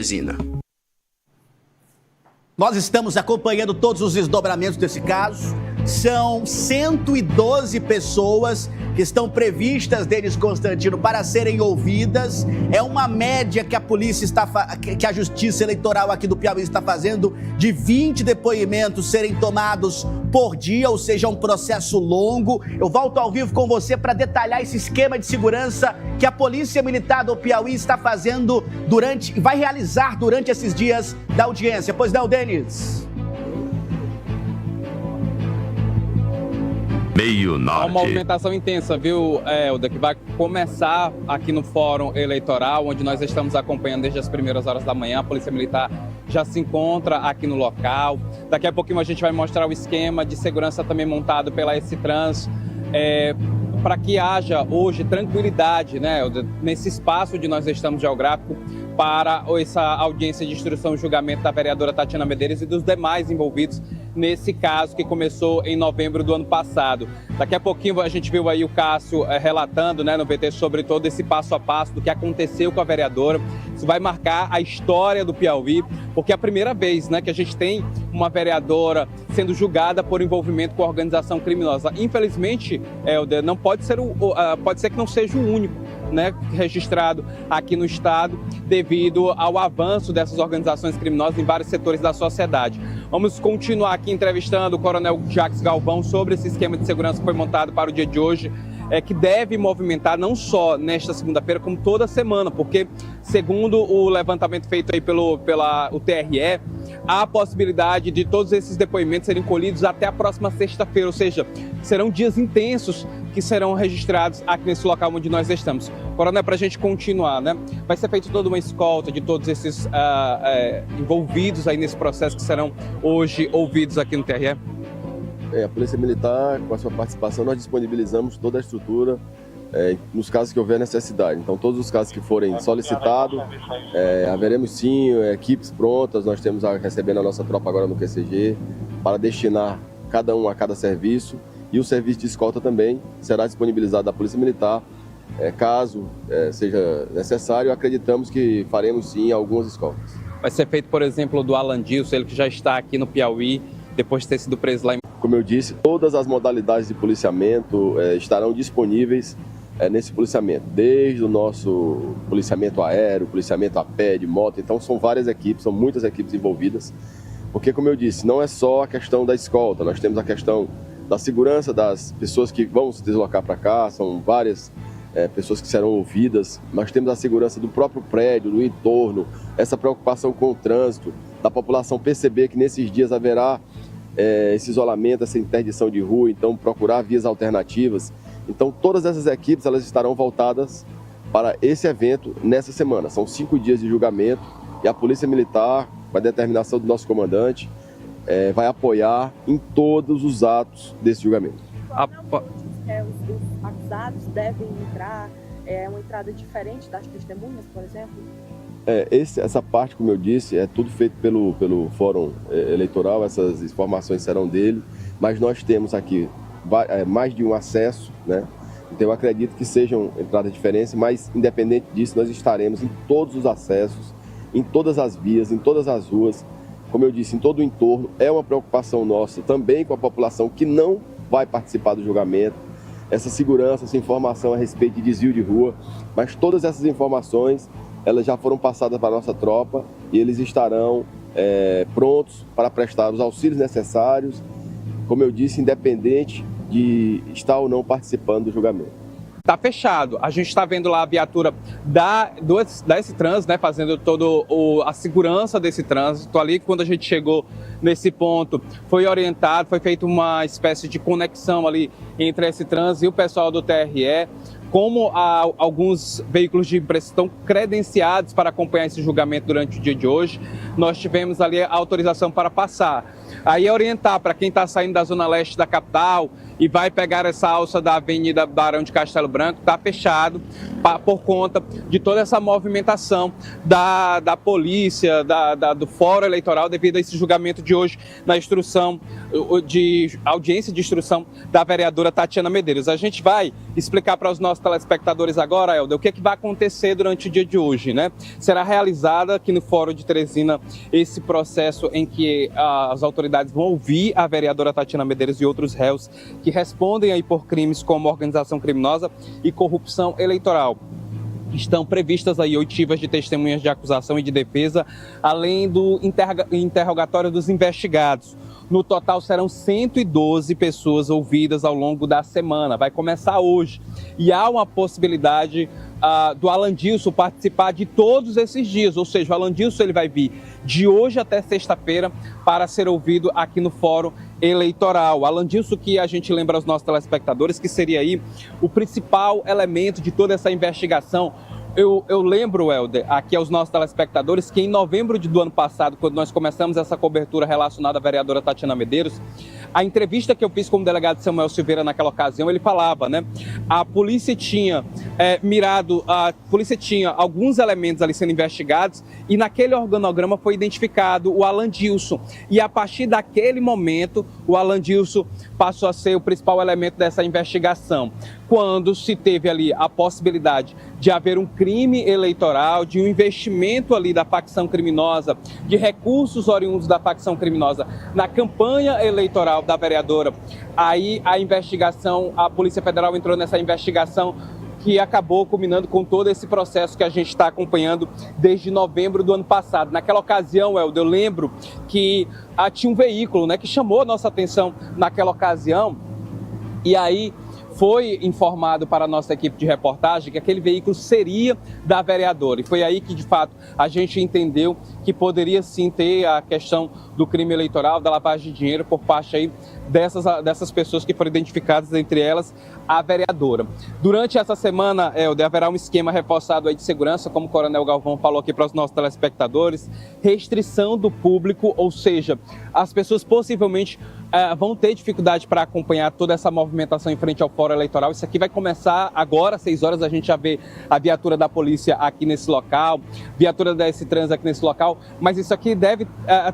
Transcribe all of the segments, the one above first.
Teresina. Nós estamos acompanhando todos os desdobramentos desse caso. São 112 pessoas que estão previstas, Denis Constantino, para serem ouvidas. É uma média que que a Justiça Eleitoral aqui do Piauí está fazendo de 20 depoimentos serem tomados por dia, ou seja, um processo longo. Eu volto ao vivo com você para detalhar esse esquema de segurança que a Polícia Militar do Piauí está fazendo vai realizar durante esses dias da audiência. Pois não, Denis? Meio Norte. Uma movimentação intensa, viu, Helder, que vai começar aqui no Fórum Eleitoral, onde nós estamos acompanhando desde as primeiras horas da manhã. A Polícia Militar já se encontra aqui no local. Daqui a pouquinho a gente vai mostrar o esquema de segurança também montado pela S-Trans, para que haja hoje tranquilidade, né, Helder, nesse espaço onde nós estamos geográfico, para essa audiência de instrução e julgamento da vereadora Tatiana Medeiros e dos demais envolvidos nesse caso que começou em novembro do ano passado. Daqui a pouquinho a gente viu aí o Cássio relatando, né, no VT sobre todo esse passo a passo do que aconteceu com a vereadora. Isso vai marcar a história do Piauí, porque é a primeira vez, né, que a gente tem uma vereadora sendo julgada por envolvimento com a organização criminosa. Infelizmente, Helder, não pode ser pode ser que não seja o único, né, registrado aqui no estado, devido ao avanço dessas organizações criminosas em vários setores da sociedade. Vamos continuar aqui entrevistando o Coronel Jacques Galvão sobre esse esquema de segurança que foi montado para o dia de hoje, que deve movimentar não só nesta segunda-feira, como toda semana, porque, segundo o levantamento feito aí pelo TRE, há a possibilidade de todos esses depoimentos serem colhidos até a próxima sexta-feira, ou seja, serão dias intensos que serão registrados aqui nesse local onde nós estamos. Coronel, para a gente continuar, né? Vai ser feita toda uma escolta de todos esses envolvidos aí nesse processo que serão hoje ouvidos aqui no TRE? A Polícia Militar, com a sua participação, nós disponibilizamos toda a estrutura nos casos que houver necessidade. Então, todos os casos que forem solicitados, haveremos sim equipes prontas. Nós temos recebendo a nossa tropa agora no QCG para destinar cada um a cada serviço. E o serviço de escolta também será disponibilizado da Polícia Militar, caso seja necessário. Acreditamos que faremos sim algumas escoltas. Vai ser feito, por exemplo, do Alan Dilson, ele que já está aqui no Piauí, depois de ter sido preso lá em... Como eu disse, todas as modalidades de policiamento estarão disponíveis nesse policiamento, desde o nosso policiamento aéreo, policiamento a pé, de moto. Então são várias equipes, são muitas equipes envolvidas, porque, como eu disse, não é só a questão da escolta, nós temos a questão da segurança das pessoas que vão se deslocar para cá, são várias pessoas que serão ouvidas. Nós temos a segurança do próprio prédio, do entorno, essa preocupação com o trânsito, da população perceber que nesses dias haverá esse isolamento, essa interdição de rua, então procurar vias alternativas. Então todas essas equipes elas estarão voltadas para esse evento nessa semana. São 5 dias de julgamento e a Polícia Militar, com a determinação do nosso comandante, vai apoiar em todos os atos desse julgamento. Os acusados devem entrar, uma entrada diferente das testemunhas, por exemplo? Essa parte, como eu disse, é tudo feito pelo Fórum Eleitoral, essas informações serão dele, mas nós temos aqui mais de um acesso, né? Então eu acredito que sejam entradas diferentes, mas independente disso, nós estaremos em todos os acessos, em todas as vias, em todas as ruas, como eu disse, em todo o entorno. É uma preocupação nossa também com a população que não vai participar do julgamento, essa segurança, essa informação a respeito de desvio de rua, mas todas essas informações elas já foram passadas para a nossa tropa e eles estarão prontos para prestar os auxílios necessários, como eu disse, independente de estar ou não participando do julgamento. Está fechado. A gente está vendo lá a viatura da S-Trans, né, fazendo toda a segurança desse trânsito ali. Quando a gente chegou nesse ponto, foi orientado, foi feita uma espécie de conexão ali entre a S-Trans e o pessoal do TRE. Como alguns veículos de imprensa estão credenciados para acompanhar esse julgamento durante o dia de hoje, nós tivemos ali a autorização para passar. aí é orientar para quem está saindo da zona leste da capital e vai pegar essa alça da Avenida Barão de Castelo Branco, está fechado por conta de toda essa movimentação da polícia, do Fórum Eleitoral, devido a esse julgamento de hoje na instrução, de audiência de instrução da vereadora Tatiana Medeiros. A gente vai explicar para os nossos telespectadores agora, Helder, o que é que vai acontecer durante o dia de hoje, né? Será realizada aqui no Fórum de Teresina esse processo em que as autoridades vão ouvir a vereadora Tatiana Medeiros e outros réus que respondem aí por crimes como organização criminosa e corrupção eleitoral. Estão previstas aí oitivas de testemunhas de acusação e de defesa, além do interrogatório dos investigados. No total serão 112 pessoas ouvidas ao longo da semana. Vai começar hoje. E há uma possibilidade do Alan Dilson participar de todos esses dias. Ou seja, o Alan Dilson ele vai vir de hoje até sexta-feira para ser ouvido aqui no Fórum Eleitoral. Alan Dilson, que a gente lembra aos nossos telespectadores, que seria aí o principal elemento de toda essa investigação. Eu lembro, Helder, aqui aos nossos telespectadores, que em novembro do ano passado, quando nós começamos essa cobertura relacionada à vereadora Tatiana Medeiros, a entrevista que eu fiz com o delegado Samuel Silveira naquela ocasião, ele falava, né? A polícia tinha tinha alguns elementos ali sendo investigados e naquele organograma foi identificado o Alan Dilson. E a partir daquele momento, o Alan Dilson passou a ser o principal elemento dessa investigação. Quando se teve ali a possibilidade de haver um crime eleitoral, de um investimento ali da facção criminosa, de recursos oriundos da facção criminosa na campanha eleitoral da vereadora, aí a investigação, a Polícia Federal entrou nessa investigação que acabou culminando com todo esse processo que a gente está acompanhando desde novembro do ano passado. Naquela ocasião, Helder, eu lembro que tinha um veículo, né, que chamou a nossa atenção naquela ocasião, e aí foi informado para a nossa equipe de reportagem que aquele veículo seria da vereadora. E foi aí que, de fato, a gente entendeu que poderia sim ter a questão do crime eleitoral, da lavagem de dinheiro por parte aí dessas pessoas que foram identificadas, entre elas a vereadora. Durante essa semana, Helder, haverá um esquema reforçado aí de segurança, como o Coronel Galvão falou aqui para os nossos telespectadores, restrição do público, ou seja, as pessoas possivelmente vão ter dificuldade para acompanhar toda essa movimentação em frente ao Fórum Eleitoral. Isso aqui vai começar agora, às 6 horas, a gente já vê a viatura da polícia aqui nesse local, viatura da S-Trans aqui nesse local, mas isso aqui deve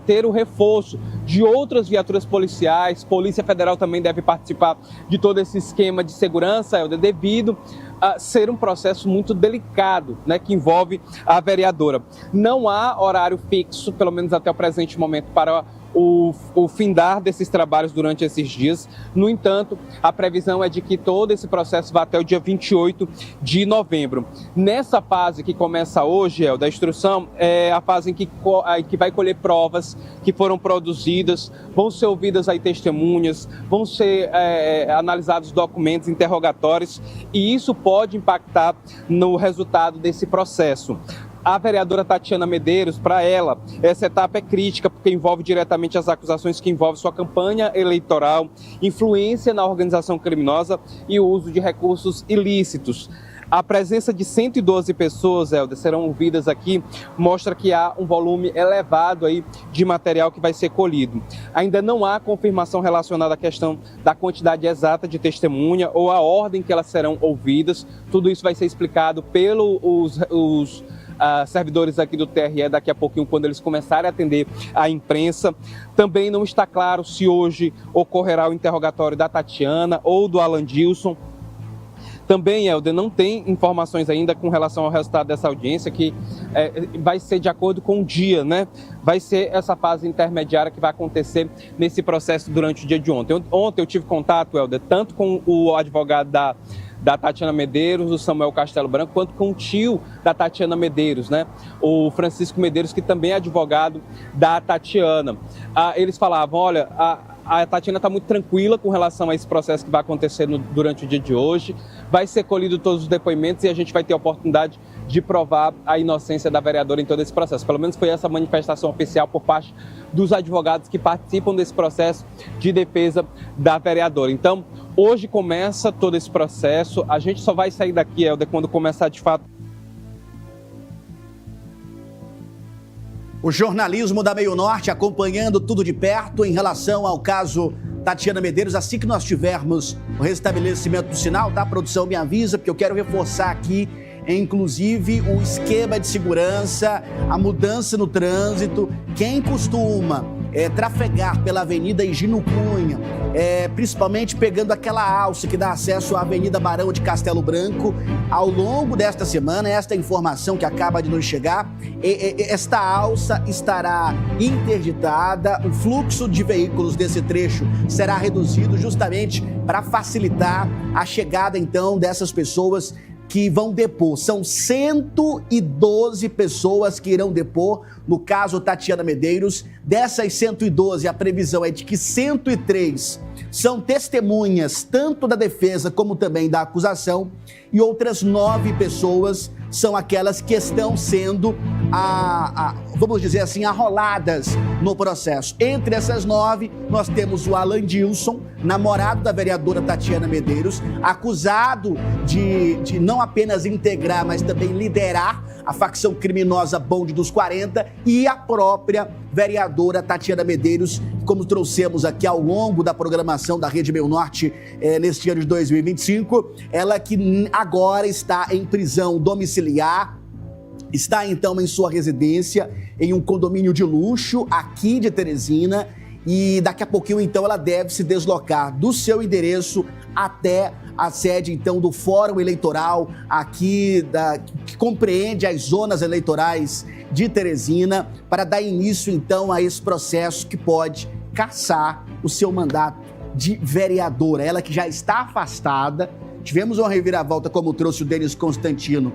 ter o reforço de outras viaturas policiais. Polícia Federal também deve participar de todo esse esquema de segurança, Helder, devido a ser um processo muito delicado, né, que envolve a vereadora. Não há horário fixo, pelo menos até o presente momento, para o findar desses trabalhos durante esses dias. No entanto, a previsão é de que todo esse processo vá até o dia 28 de novembro. Nessa fase que começa hoje, da instrução, é a fase em que vai colher provas que foram produzidas, vão ser ouvidas aí testemunhas, vão ser analisados documentos, interrogatórios, e isso pode impactar no resultado desse processo. A vereadora Tatiana Medeiros, para ela, essa etapa é crítica porque envolve diretamente as acusações que envolvem sua campanha eleitoral, influência na organização criminosa e o uso de recursos ilícitos. A presença de 112 pessoas, Helder, serão ouvidas aqui, mostra que há um volume elevado aí de material que vai ser colhido. Ainda não há confirmação relacionada à questão da quantidade exata de testemunha ou a ordem que elas serão ouvidas. Tudo isso vai ser explicado pelos servidores aqui do TRE daqui a pouquinho, quando eles começarem a atender a imprensa. Também não está claro se hoje ocorrerá o interrogatório da Tatiana ou do Alan Dilson. Também, Helder, não tem informações ainda com relação ao resultado dessa audiência, que vai ser de acordo com o dia, né? Vai ser essa fase intermediária que vai acontecer nesse processo durante o dia de ontem. Ontem eu tive contato, Helder, tanto com o advogado da Tatiana Medeiros, o Samuel Castelo Branco, quanto com o tio da Tatiana Medeiros, né? O Francisco Medeiros, que também é advogado da Tatiana. Eles falavam, olha, a Tatiana está muito tranquila com relação a esse processo que vai acontecer durante o dia de hoje. Vai ser colhido todos os depoimentos e a gente vai ter a oportunidade de provar a inocência da vereadora em todo esse processo. Pelo menos foi essa manifestação oficial por parte dos advogados que participam desse processo de defesa da vereadora. Então, hoje começa todo esse processo. A gente só vai sair daqui, Helder, quando começar de fato O jornalismo da Meio Norte acompanhando tudo de perto em relação ao caso Tatiana Medeiros. Assim que nós tivermos o restabelecimento do sinal, tá? A produção me avisa, porque eu quero reforçar aqui, inclusive, o esquema de segurança, a mudança no trânsito. Quem costuma trafegar pela Avenida Higino Cunha, principalmente pegando aquela alça que dá acesso à Avenida Barão de Castelo Branco, ao longo desta semana, esta informação que acaba de nos chegar, esta alça estará interditada, o fluxo de veículos desse trecho será reduzido justamente para facilitar a chegada, então, dessas pessoas que vão depor. São 112 pessoas que irão depor no caso Tatiana Medeiros. Dessas 112, a previsão é de que 103 são testemunhas, tanto da defesa como também da acusação, e outras 9 pessoas são aquelas que estão sendo, vamos dizer assim, arroladas no processo. Entre essas 9, nós temos o Alan Dilson, namorado da vereadora Tatiana Medeiros, acusado de não apenas integrar, mas também liderar a facção criminosa Bonde dos 40, e a própria vereadora Tatiana Medeiros, como trouxemos aqui ao longo da programação da Rede Meio Norte neste ano de 2025, ela que agora está em prisão domiciliar, está então em sua residência, em um condomínio de luxo aqui de Teresina, e daqui a pouquinho então ela deve se deslocar do seu endereço até a sede então do Fórum Eleitoral aqui, que compreende as zonas eleitorais de Teresina, para dar início então a esse processo que pode cassar o seu mandato de vereadora. Ela que já está afastada. Tivemos uma reviravolta, como trouxe o Denis Constantino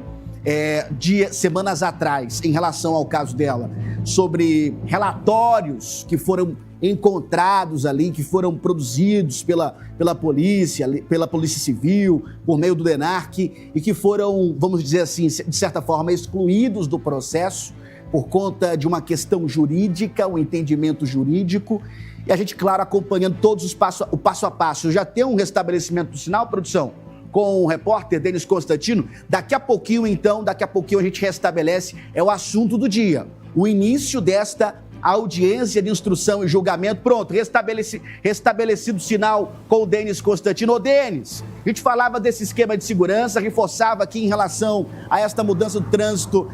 semanas atrás, em relação ao caso dela, sobre relatórios que foram encontrados ali, que foram produzidos pela polícia civil, por meio do DENARC, e que foram, vamos dizer assim, de certa forma, excluídos do processo por conta de uma questão jurídica, um entendimento jurídico. E a gente, claro, acompanhando todos o passo a passo. Já tem um restabelecimento do sinal, produção? Com o repórter Denis Constantino. Daqui a pouquinho, a gente restabelece, é o assunto do dia. O início desta audiência de instrução e julgamento. Pronto, restabelecido o sinal com o Denis Constantino. Ô, Denis, a gente falava desse esquema de segurança, reforçava aqui em relação a esta mudança do trânsito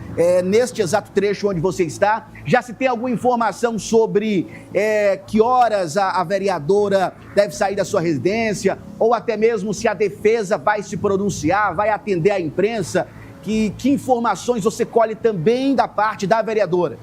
neste exato trecho onde você está. Já se tem alguma informação sobre que horas a vereadora deve sair da sua residência, ou até mesmo se a defesa vai se pronunciar, vai atender à imprensa? Que informações você colhe também da parte da vereadora?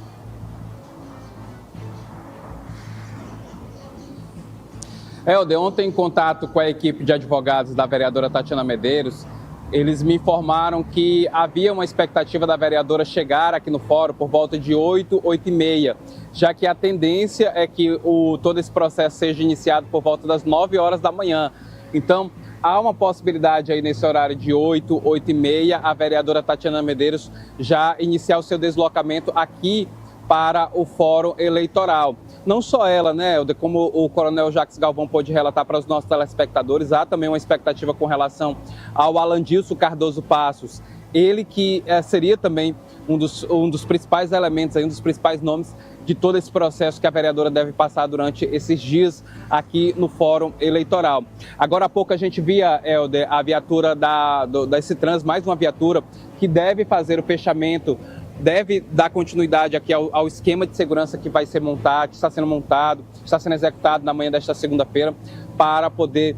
Helder, ontem, em contato com a equipe de advogados da vereadora Tatiana Medeiros, eles me informaram que havia uma expectativa da vereadora chegar aqui no fórum por volta de 8, 8h30, já que a tendência é que todo esse processo seja iniciado por volta das 9 horas da manhã. Então, há uma possibilidade aí nesse horário de 8, 8h30, a vereadora Tatiana Medeiros já iniciar o seu deslocamento aqui para o Fórum Eleitoral. Não só ela, né, Helder, como o coronel Jacques Galvão pôde relatar para os nossos telespectadores, há também uma expectativa com relação ao Alan Dilson Cardoso Passos. Ele que seria também um dos principais elementos, um dos principais nomes de todo esse processo que a vereadora deve passar durante esses dias aqui no Fórum Eleitoral. Agora há pouco a gente via, Helder, a viatura da Citrans, mais uma viatura que deve fazer o fechamento, deve dar continuidade aqui ao esquema de segurança que vai ser montado, que está sendo montado, está sendo executado na manhã desta segunda-feira, para poder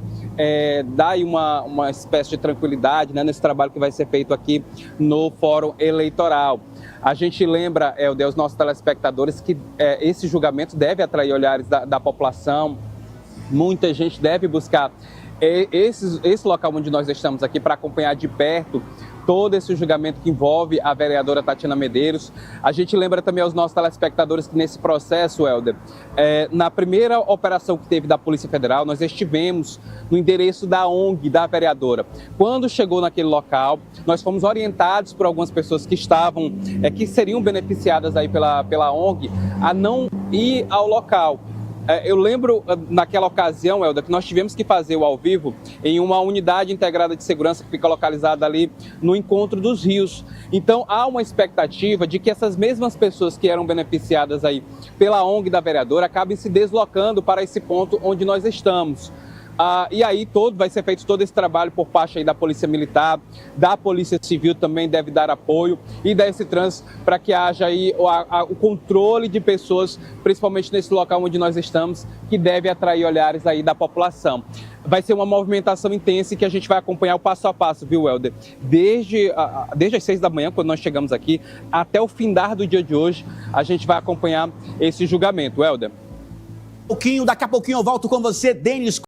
dar aí uma espécie de tranquilidade, né, nesse trabalho que vai ser feito aqui no Fórum Eleitoral. A gente lembra, Helder, aos nossos telespectadores que esse julgamento deve atrair olhares da população. Muita gente deve buscar esse local onde nós estamos aqui para acompanhar de perto todo esse julgamento que envolve a vereadora Tatiana Medeiros. A gente lembra também aos nossos telespectadores que nesse processo, Helder, na primeira operação que teve da Polícia Federal, nós estivemos no endereço da ONG da vereadora. Quando chegou naquele local, nós fomos orientados por algumas pessoas que que seriam beneficiadas aí pela ONG a não ir ao local. Eu lembro naquela ocasião, Helder, que nós tivemos que fazer o ao vivo em uma unidade integrada de segurança que fica localizada ali no Encontro dos Rios. Então há uma expectativa de que essas mesmas pessoas que eram beneficiadas aí pela ONG da vereadora acabem se deslocando para esse ponto onde nós estamos. E aí vai ser feito todo esse trabalho por parte aí da Polícia Militar, da Polícia Civil também deve dar apoio e dar esse trânsito para que haja aí o controle de pessoas, principalmente nesse local onde nós estamos, que deve atrair olhares aí da população. Vai ser uma movimentação intensa e que a gente vai acompanhar o passo a passo, viu, Helder? Desde as 6 da manhã, quando nós chegamos aqui, até o findar do dia de hoje, a gente vai acompanhar esse julgamento, Helder. Daqui a pouquinho eu volto com você, Denis.